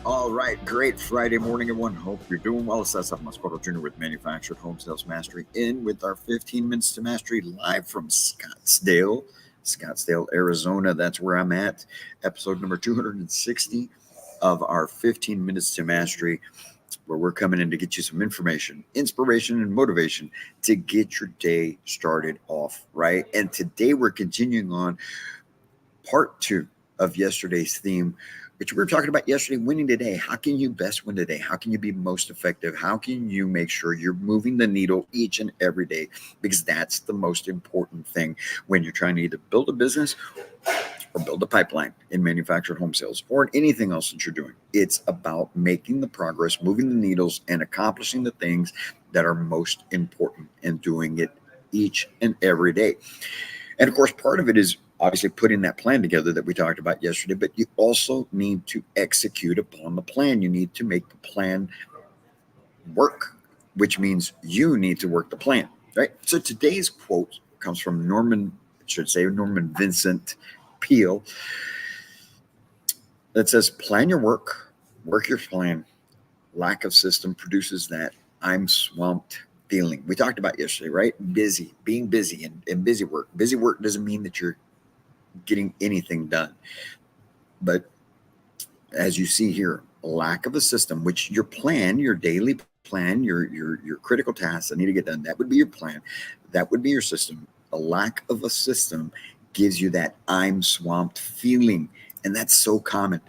All right, great Friday morning, everyone. Hope you're doing well. It's Seth Mascotto Jr. with Manufactured Home Sales Mastery in with our 15 Minutes to Mastery live from Scottsdale, Arizona. That's where I'm at. Episode number 260 of our 15 Minutes to Mastery, where we're coming in to get you some information, inspiration, and motivation to get your day started off right. And today we're continuing on part two of yesterday's theme, which we were talking about yesterday, winning today. How can you best win today? How can you be most effective? How can you make sure you're moving the needle each and every day? Because that's the most important thing when you're trying to either build a business or build a pipeline in manufactured home sales or in anything else that you're doing. It's about making the progress, moving the needles, and accomplishing the things that are most important and doing it each and every day. And of course, part of it is obviously putting that plan together that we talked about yesterday, but you also need to execute upon the plan. You need to make the plan work, which means you need to work the plan, right? So today's quote comes from Norman Vincent Peale, that says, plan your work, work your plan. Lack of system produces that I'm swamped feeling. We talked about yesterday, right? Busy, being busy and busy work. Busy work doesn't mean that you're getting anything done. But as you see here, lack of a system, which your plan, your daily plan, your critical tasks that need to get done, that would be your plan. That would be your system. A lack of a system gives you that I'm swamped feeling. And that's so common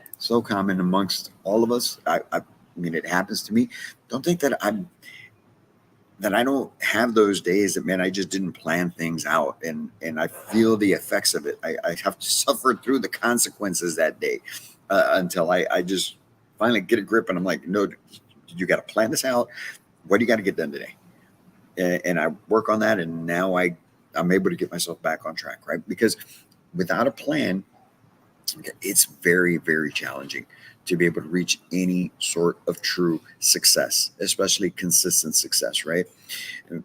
amongst all of us. I mean, it happens to me. Don't think that I don't have those days that, man, I just didn't plan things out, and I feel the effects of it. I have to suffer through the consequences that day until I just finally get a grip, and I'm like, no, you got to plan this out. What do you got to get done today? And I work on that, and now I'm able to get myself back on track, right? Because without a plan, it's very, very challenging to be able to reach any sort of true success, especially consistent success, right?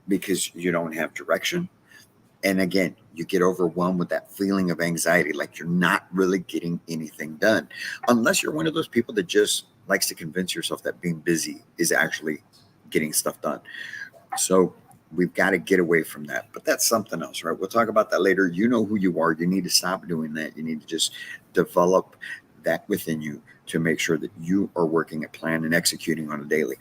Because you don't have direction. And again, you get overwhelmed with that feeling of anxiety, like you're not really getting anything done, unless you're one of those people that just likes to convince yourself that being busy is actually getting stuff done. So we've got to get away from that. But that's something else, right? We'll talk about that later. You know who you are. You need to stop doing that. You need to just develop that within you to make sure that you are working a plan and executing on a daily.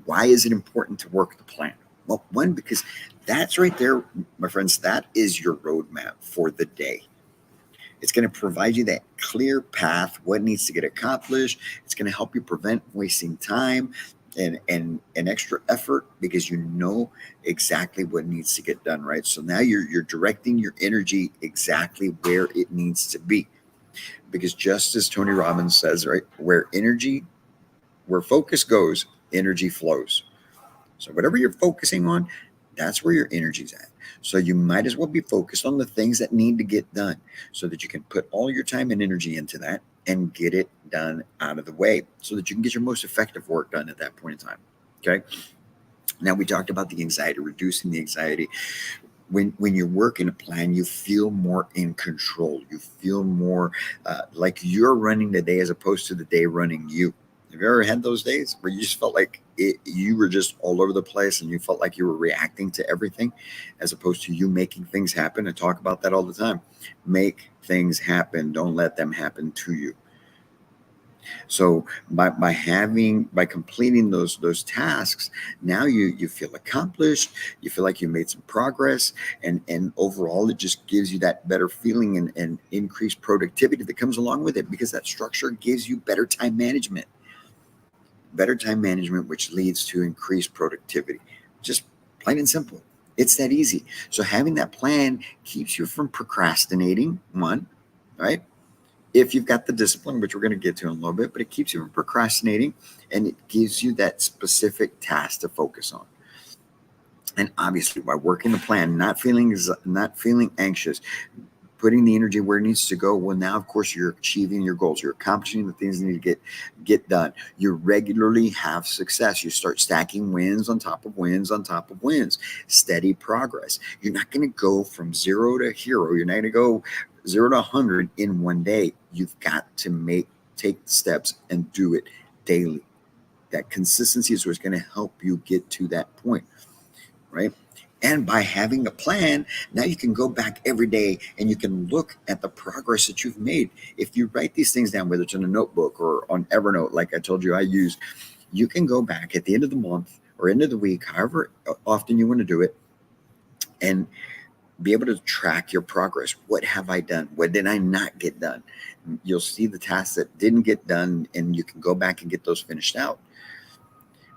Why is it important to work the plan? Well, one, because that's right there, my friends, that is your roadmap for the day. It's going to provide you that clear path, what needs to get accomplished. It's going to help you prevent wasting time and extra effort because you know exactly what needs to get done, right? So now you're directing your energy exactly where it needs to be. Because just as Tony Robbins says, right, where focus goes, energy flows. So whatever you're focusing on, that's where your energy's at. So you might as well be focused on the things that need to get done so that you can put all your time and energy into that and get it done out of the way so that you can get your most effective work done at that point in time. Okay. Now we talked about the anxiety, reducing the anxiety. When you're working a plan, you feel more in control. You feel more like you're running the day as opposed to the day running you. Have you ever had those days where you just felt like you were just all over the place and you felt like you were reacting to everything as opposed to you making things happen? And talk about that all the time. Make things happen. Don't let them happen to you. So by completing those tasks, now you feel accomplished, you feel like you made some progress, and overall it just gives you that better feeling and increased productivity that comes along with it because that structure gives you better time management, which leads to increased productivity. Just plain and simple. It's that easy. So having that plan keeps you from procrastinating, one, right? If you've got the discipline, which we're going to get to in a little bit, but it keeps you from procrastinating and it gives you that specific task to focus on. And obviously, by working the plan, not feeling anxious, putting the energy where it needs to go. Well, now of course you're achieving your goals. You're accomplishing the things that need to get done. You regularly have success. You start stacking wins on top of wins on top of wins. Steady progress. You're not going to go from zero to hero. You're not going to go 0 to 100 in one day. You've got to take steps and do it daily. That consistency is what's going to help you get to that point, right? And by having a plan, now you can go back every day and you can look at the progress that you've made. If you write these things down, whether it's in a notebook or on Evernote, like I told you I use, you can go back at the end of the month or end of the week, however often you want to do it, and be able to track your progress. What have I done? What did I not get done? You'll see the tasks that didn't get done, and you can go back and get those finished out.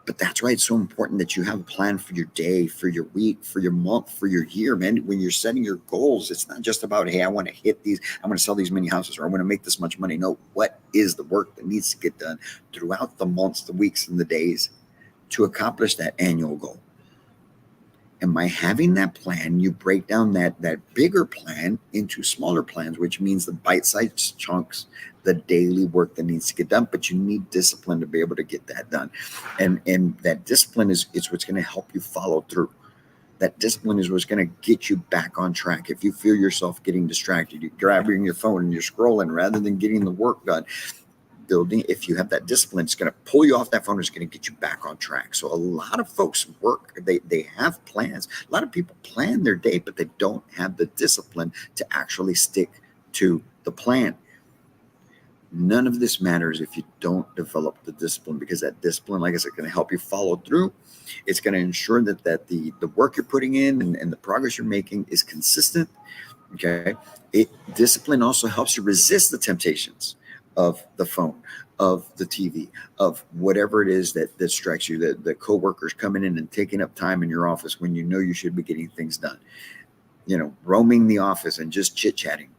But that's why it's so important that you have a plan for your day, for your week, for your month, for your year, man. When you're setting your goals, it's not just about, hey, I want to hit these, I want to sell these many houses, or I want to make this much money. No, what is the work that needs to get done throughout the months, the weeks, and the days to accomplish that annual goal? And by having that plan, you break down that bigger plan into smaller plans, which means the bite-sized chunks, the daily work that needs to get done. But you need discipline to be able to get that done. And that discipline is what's going to help you follow through. That discipline is what's going to get you back on track. If you feel yourself getting distracted, you're grabbing your phone and you're scrolling rather than getting the work done. Building, if you have that discipline, it's going to pull you off that phone. It's going to get you back on track. So a lot of folks work, they have plans. A lot of people plan their day, but they don't have the discipline to actually stick to the plan. None of this matters if you don't develop the discipline, because that discipline, like I said, is going to help you follow through. It's going to ensure that the work you're putting in and the progress you're making is consistent. Okay. Discipline also helps you resist the temptations of the phone, of the TV, of whatever it is that strikes you, the coworkers coming in and taking up time in your office when you know you should be getting things done. Roaming the office and just chit-chatting.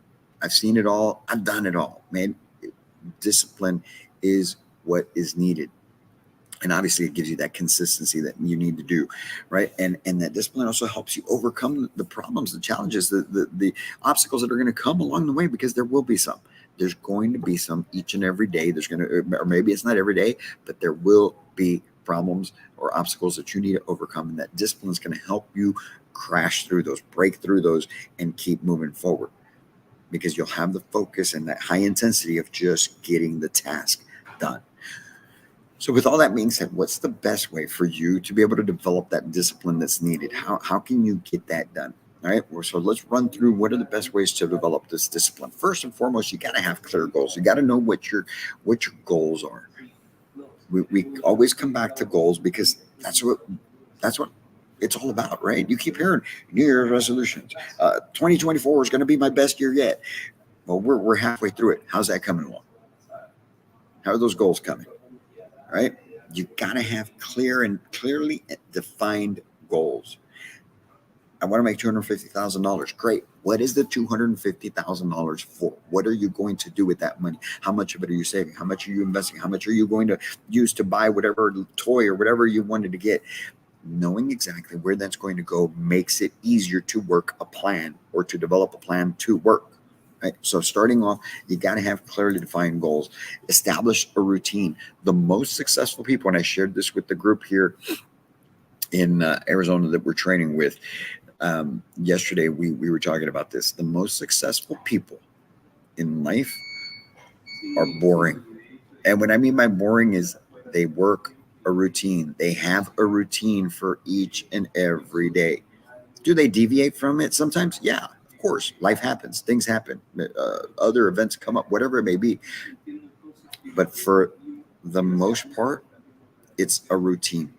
I've seen it all. I've done it all, man. Discipline is what is needed. And obviously it gives you that consistency that you need to do, right? And that discipline also helps you overcome the problems, the challenges, the obstacles that are going to come along the way, because there will be some. There's going to be some each and every day. There's going to, or maybe it's not every day, but there will be problems or obstacles that you need to overcome. And that discipline is going to help you crash through those, break through those, and keep moving forward, because you'll have the focus and that high intensity of just getting the task done. So with all that being said, what's the best way for you to be able to develop that discipline that's needed? How can you get that done? All right. So let's run through what are the best ways to develop this discipline. First and foremost, you got to have clear goals. You got to know what your goals are. We always come back to goals because that's what it's all about, right? You keep hearing New Year's resolutions. 2024 is going to be my best year yet. Well, we're halfway through it. How's that coming along? How are those goals coming? Right? You got to have clearly defined goals. I want to make $250,000. Great. What is the $250,000 for? What are you going to do with that money? How much of it are you saving? How much are you investing? How much are you going to use to buy whatever toy or whatever you wanted to get? Knowing exactly where that's going to go makes it easier to work a plan or to develop a plan to work. Right? So starting off, you got to have clearly defined goals. Establish a routine. The most successful people, and I shared this with the group here in Arizona that we're training with, yesterday we were talking about this. The most successful people in life are boring. And what I mean by boring is they work a routine. They have a routine for each and every day. Do they deviate from it sometimes? Yeah, of course. Life happens. Things happen. Other events come up, whatever it may be. But for the most part, it's a routine.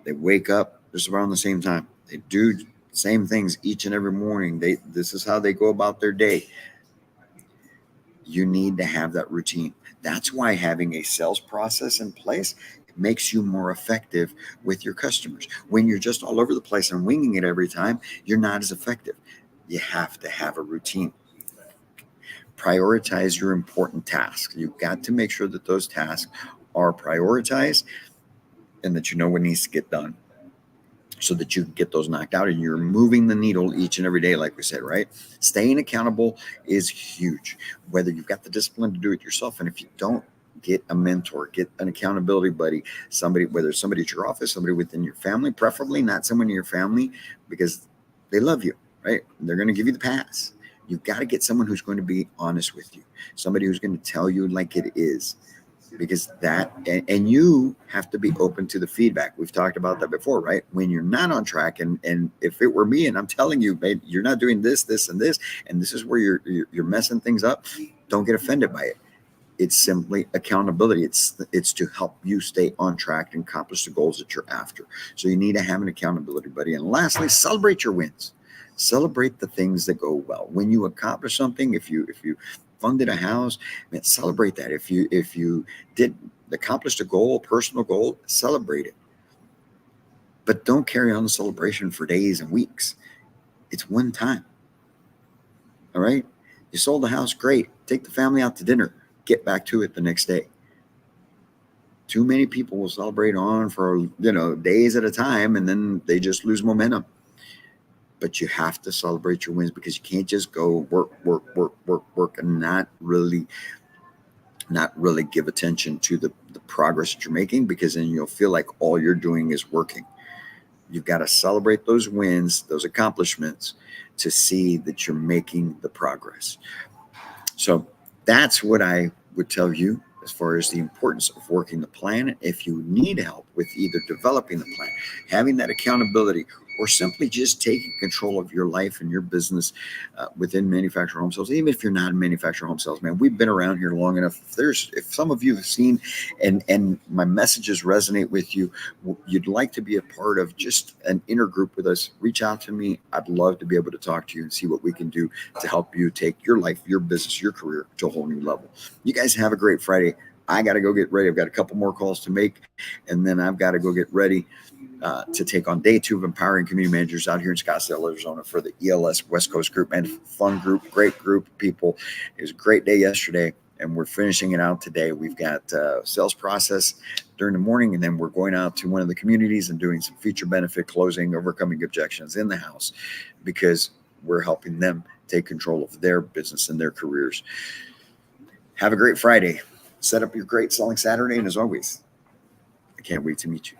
They wake up just around the same time. They do the same things each and every morning. This is how they go about their day. You need to have that routine. That's why having a sales process in place makes you more effective with your customers. When you're just all over the place and winging it every time, you're not as effective. You have to have a routine. Prioritize your important tasks. You've got to make sure that those tasks are prioritized and that you know what needs to get done so that you can get those knocked out and you're moving the needle each and every day, like we said, right? Staying accountable is huge, whether you've got the discipline to do it yourself. And if you don't, get a mentor, get an accountability buddy, somebody, whether it's somebody at your office, somebody within your family, preferably not someone in your family, because they love you, right? They're going to give you the pass. You've got to get someone who's going to be honest with you, somebody who's going to tell you like it is. because that, and you have to be open to the feedback. We've talked about that before, right? When you're not on track, and if it were me and I'm telling you, babe, you're not doing this, this, and this is where you're messing things up, don't get offended by it. It's simply accountability. It's to help you stay on track and accomplish the goals that you're after. So you need to have an accountability buddy. And lastly, celebrate your wins. Celebrate the things that go well. When you accomplish something, if you funded a house, man, celebrate that. If you did accomplish a goal, a personal goal, celebrate it. But don't carry on the celebration for days and weeks. It's one time. All right. You sold the house, great. Take the family out to dinner. Get back to it the next day. Too many people will celebrate on for days at a time, and then they just lose momentum. But you have to celebrate your wins, because you can't just go work and not really give attention to the progress that you're making, because then you'll feel like all you're doing is working. You've got to celebrate those wins, those accomplishments, to see that you're making the progress. So that's what I would tell you as far as the importance of working the plan. If you need help with either developing the plan, having that accountability, or simply just taking control of your life and your business within manufactured home sales, even if you're not in manufactured home sales, man, we've been around here long enough. If some of you have seen and my messages resonate with you, you'd like to be a part of just an inner group with us, reach out to me. I'd love to be able to talk to you and see what we can do to help you take your life, your business, your career to a whole new level. You guys have a great Friday. I got to go get ready. I've got a couple more calls to make, and then I've got to go get ready to take on day 2 of Empowering Community Managers out here in Scottsdale, Arizona, for the ELS West Coast group. And fun group, great group of people. It was a great day yesterday, and we're finishing it out today. We've got sales process during the morning, and then we're going out to one of the communities and doing some feature benefit closing, overcoming objections in the house, because we're helping them take control of their business and their careers. Have a great Friday. Set up your great selling Saturday, and as always, I can't wait to meet you.